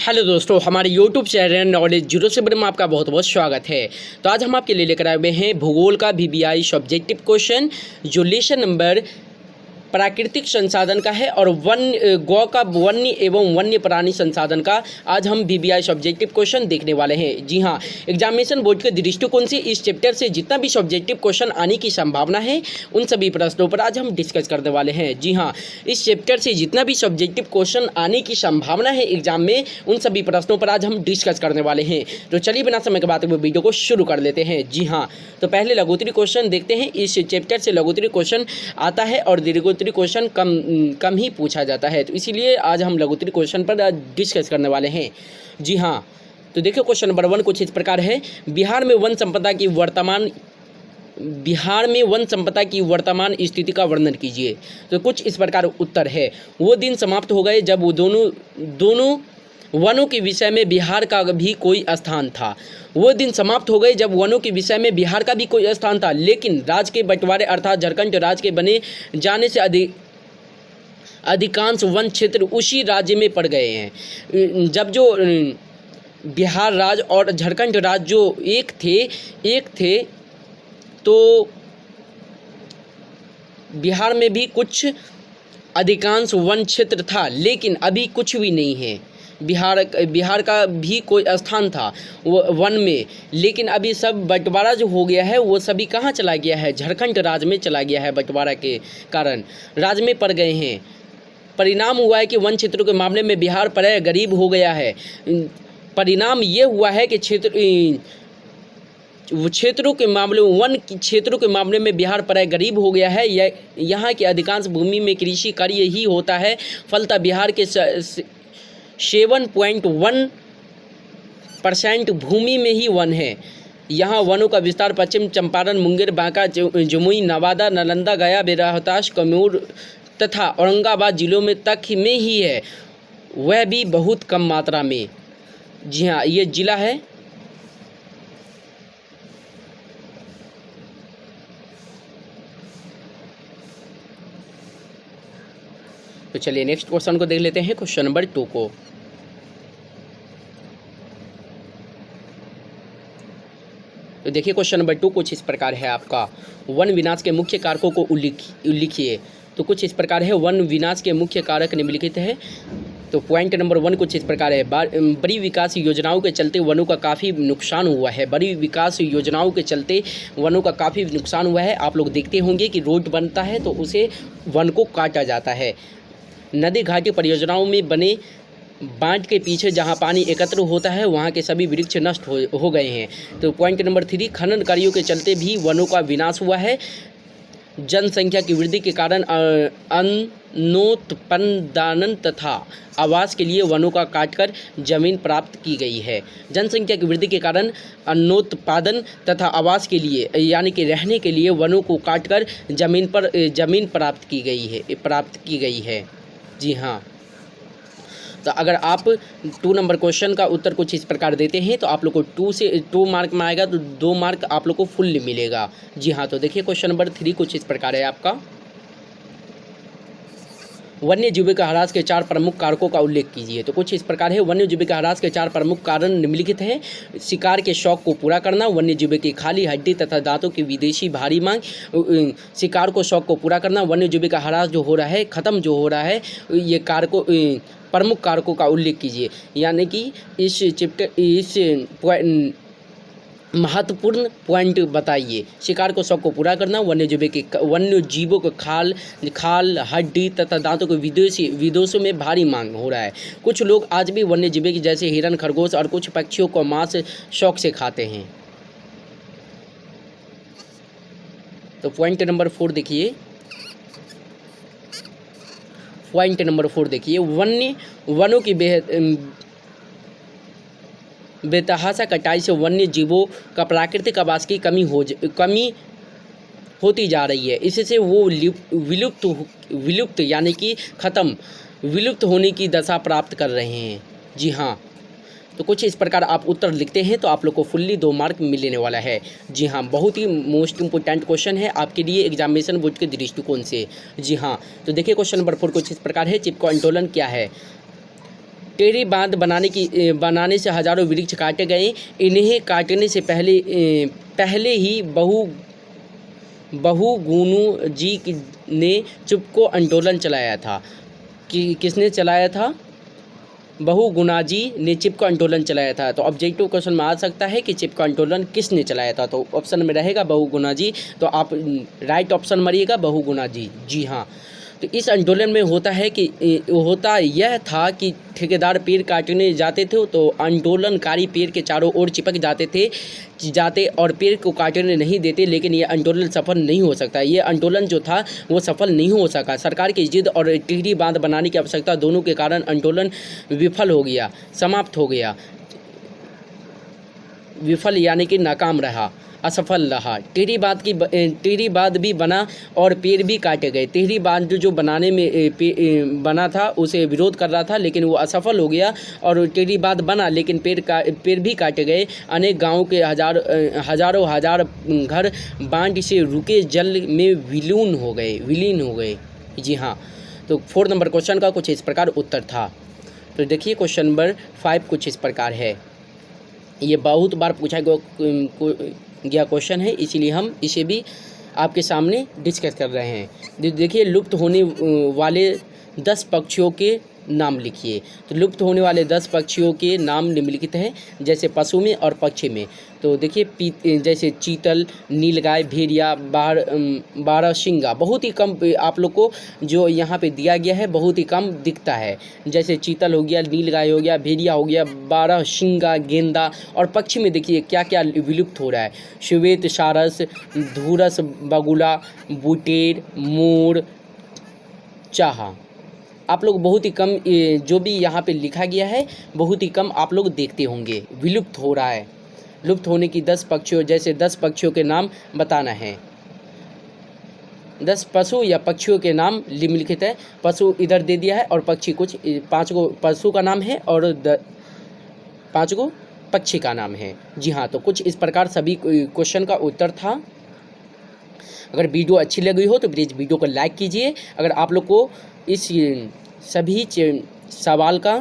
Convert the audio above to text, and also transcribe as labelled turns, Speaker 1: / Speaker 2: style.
Speaker 1: Hello दोस्तों, हमारे YouTube channel knowledge zero से में आपका बहुत बहुत स्वागत है। तो आज हम आपके लिए लेकर आए हुए हैं भूगोल का वीवीआई सब्जेक्टिव क्वेश्चन, जो लेसन नंबर प्राकृतिक संसाधन का है और गौ का वन्य एवं वन्य प्राणी संसाधन का आज हम वीवीआई सब्जेक्टिव क्वेश्चन देखने वाले हैं। जी हाँ, एग्जामिनेशन बोर्ड के दृष्टिकोण से इस चैप्टर से जितना भी सब्जेक्टिव क्वेश्चन आने की संभावना है उन सभी प्रश्नों पर आज हम डिस्कस करने वाले हैं। जी हाँ, इस चैप्टर से जितना भी सब्जेक्टिव क्वेश्चन आने की संभावना है एग्जाम में उन सभी प्रश्नों पर आज हम डिस्कस करने वाले हैं। तो चलिए बिना समय गवाते हुए वीडियो को शुरू कर लेते हैं। जी हाँ, तो पहले लघुत्तरी क्वेश्चन देखते हैं। इस चैप्टर से लघुत्तरी क्वेश्चन आता है और दीर्घोत्तरी क्वेश्चन कम ही पूछा जाता है, तो इसीलिए आज हम लघुत्तरी क्वेश्चन पर डिस्कस करने वाले हैं। जी हाँ, तो देखिए क्वेश्चन नंबर 1 कुछ इस प्रकार है। बिहार में वन संपदा की वर्तमान स्थिति का वर्णन कीजिए। तो कुछ इस प्रकार उत्तर है। वो दिन समाप्त हो गए जब वो दोनों वनों के विषय में बिहार का भी कोई स्थान था। वो दिन समाप्त हो गए जब वनों के विषय में बिहार का भी कोई स्थान था, लेकिन राज्य के बंटवारे अर्थात झारखंड राज्य के बने जाने से अधिकांश वन क्षेत्र उसी राज्य में पड़ गए हैं। जब जो बिहार राज्य और झारखंड राज्य जो एक थे तो बिहार में भी कुछ अधिकांश वन क्षेत्र था, लेकिन अभी कुछ भी नहीं है। बिहार का भी कोई स्थान था वन में, लेकिन अभी सब बंटवारा जो हो गया है वो सभी कहाँ चला गया है? झारखंड राज्य में चला गया है। बंटवारा के कारण राज्य में पड़ गए हैं। परिणाम हुआ है कि वन क्षेत्रों के मामले में बिहार प्राय गरीब हो गया है। परिणाम ये हुआ है कि वन क्षेत्रों के मामले में बिहार प्राय गरीब हो गया है। यहाँ की अधिकांश भूमि में कृषि कार्य ही होता है। फलतः बिहार के 7.1% भूमि में ही वन है। यहाँ वनों का विस्तार पश्चिम चंपारण, मुंगेर, बांका, जमुई, नवादा, नालंदा, गया, रोहतास, कैमूर तथा औरंगाबाद जिलों में तक में ही है, वह भी बहुत कम मात्रा में। जी हाँ, ये जिला है। तो चलिए नेक्स्ट क्वेश्चन को देख लेते हैं, क्वेश्चन नंबर 2 को। तो देखिए क्वेश्चन नंबर 2 कुछ इस प्रकार है आपका। वन विनाश के मुख्य कारकों को उल्लिखिए। तो कुछ इस प्रकार है। वन विनाश के मुख्य कारक निम्नलिखित है। तो पॉइंट नंबर 1 कुछ इस प्रकार है। बड़ी विकास योजनाओं के चलते वनों का काफ़ी नुकसान हुआ है। बड़ी विकास योजनाओं के चलते वनों का काफ़ी नुकसान हुआ है। आप लोग देखते होंगे कि रोड बनता है तो उसे वन को काटा जाता है। नदी घाटी परियोजनाओं में बने बांध के पीछे जहां पानी एकत्र होता है वहां के सभी वृक्ष नष्ट हो गए हैं। तो पॉइंट नंबर 3 खनन कार्यों के चलते भी वनों का विनाश हुआ है। जनसंख्या की वृद्धि के कारण अन्नोत्पादन तथा आवास के लिए वनों का काटकर जमीन प्राप्त की गई है। जनसंख्या की वृद्धि के कारण अन्नोत्पादन तथा आवास के लिए यानी कि रहने के लिए वनों को काटकर जमीन प्राप्त की गई है। जी हाँ, तो अगर आप 2 नंबर क्वेश्चन का उत्तर कुछ इस प्रकार देते हैं तो आप लोग को 2 मार्क में आएगा, तो 2 मार्क आप लोग को फुल मिलेगा। जी हाँ, तो देखिए क्वेश्चन नंबर 3 कुछ इस प्रकार है आपका। वन्य जीविका ह्रास के 4 प्रमुख कारकों का उल्लेख कीजिए। तो कुछ इस प्रकार है। वन्य जीविका ह्रास के 4 प्रमुख कारण निम्नलिखित हैं। शिकार के शौक को पूरा करना, वन्य जीव की खाली हड्डी तथा दांतों की विदेशी भारी मांग। शिकार को शौक को पूरा करना, वन्य जीविका ह्रास जो हो रहा है, ख़त्म जो हो रहा है, ये प्रमुख कारकों का उल्लेख कीजिए। यानी कि इस महत्वपूर्ण पॉइंट बताइए। शिकार को शौक को पूरा करना, वन्य जीवों को खाल हड्डी तथा दांतों के विदेशों में भारी मांग हो रहा है। कुछ लोग आज भी वन्य जीव की जैसे हिरन, खरगोश और कुछ पक्षियों को मांस शौक से खाते हैं। तो पॉइंट नंबर 4 देखिए। पॉइंट नंबर 4 देखिए। वनों की बेतहाशा कटाई से वन्य जीवों का प्राकृतिक आवास की कमी होती जा रही है। इससे वो विलुप्त यानी कि विलुप्त होने की दशा प्राप्त कर रहे हैं। जी हाँ, तो कुछ इस प्रकार आप उत्तर लिखते हैं तो आप लोग को फुल्ली 2 मार्क मिलने वाला है। जी हाँ, बहुत ही मोस्ट इम्पोर्टेंट क्वेश्चन है आपके लिए एग्जामिनेशन बोर्ड के दृष्टिकोण से। जी हाँ, तो देखिए क्वेश्चन नंबर 4 कुछ इस प्रकार है। चिपको आंदोलन क्या है? टेढ़ी बांध बनाने से हजारों वृक्ष काटे गए। इन्हें काटने से पहले ही बहुगुणा जी ने चिपको आंदोलन चलाया था। किसने चलाया था? बहुगुणा जी ने चिपको आंदोलन चलाया था। तो ऑब्जेक्टिव क्वेश्चन में आ सकता है कि चिपको आंदोलन किसने चलाया था? तो ऑप्शन में रहेगा बहुगुणा जी। तो आप राइट ऑप्शन मारिएगा बहुगुणा जी। जी हाँ। तो इस आंदोलन में होता यह था कि ठेकेदार पेड़ काटने जाते थे तो आंदोलनकारी पेड़ के चारों ओर चिपक जाते और पेड़ को काटने नहीं देते, लेकिन ये आंदोलन सफल नहीं हो सकता। ये आंदोलन जो था वो सफल नहीं हो सका। सरकार की जिद और टेढ़ी बांध बनाने की आवश्यकता दोनों के कारण आंदोलन विफल हो गया, समाप्त हो गया। विफल यानी कि नाकाम रहा, असफल रहा। टेढ़ी बांध भी बना और पेड़ भी काटे गए। टेढ़ी बांध जो बनाने में बना था उसे विरोध कर रहा था, लेकिन वो असफल हो गया। और टेढ़ी बांध बना लेकिन पेड़ भी काटे गए। अनेक गाँव के हजार घर बांध से रुके जल में विलीन हो गए। जी हाँ। तो 4 नंबर क्वेश्चन का कुछ इस प्रकार उत्तर था। तो देखिए क्वेश्चन नंबर 5 कुछ इस प्रकार है। ये बहुत बार पूछा गया क्वेश्चन है, इसीलिए हम इसे भी आपके सामने डिस्कस कर रहे हैं। देखिए, लुप्त होने वाले 10 पक्षियों के नाम लिखिए। तो लुप्त होने वाले 10 पक्षियों के नाम निम्नलिखित हैं, जैसे पशु में और पक्षी में। तो देखिए, जैसे चीतल, नीलगाय, भेड़िया, बारहसिंगा। बहुत ही कम आप लोग को जो यहाँ पे दिया गया है बहुत ही कम दिखता है। जैसे चीतल हो गया, नीलगाय हो गया, भेड़िया हो गया, बारहसिंगा, गेंदा। और पक्षी में देखिए क्या क्या विलुप्त हो रहा है। श्वेत सारस, धूरस बगुला, बुटेर, मोर, चाहा। आप लोग बहुत ही कम जो भी यहाँ पे लिखा गया है बहुत ही कम आप लोग देखते होंगे। विलुप्त हो रहा है। लुप्त होने की 10 पक्षियों, जैसे 10 पक्षियों के नाम बताना है। 10 पशु या पक्षियों के नाम निम्नलिखित है। पशु इधर दे दिया है और पक्षी कुछ 5 को पशु का नाम है और 5 को पक्षी का नाम है। जी हाँ। तो कुछ इस प्रकार सभी क्वेश्चन का उत्तर था। अगर वीडियो अच्छी लगी हो तो प्लीज़ वीडियो को लाइक कीजिए। अगर आप लोग को इस सभी सवाल का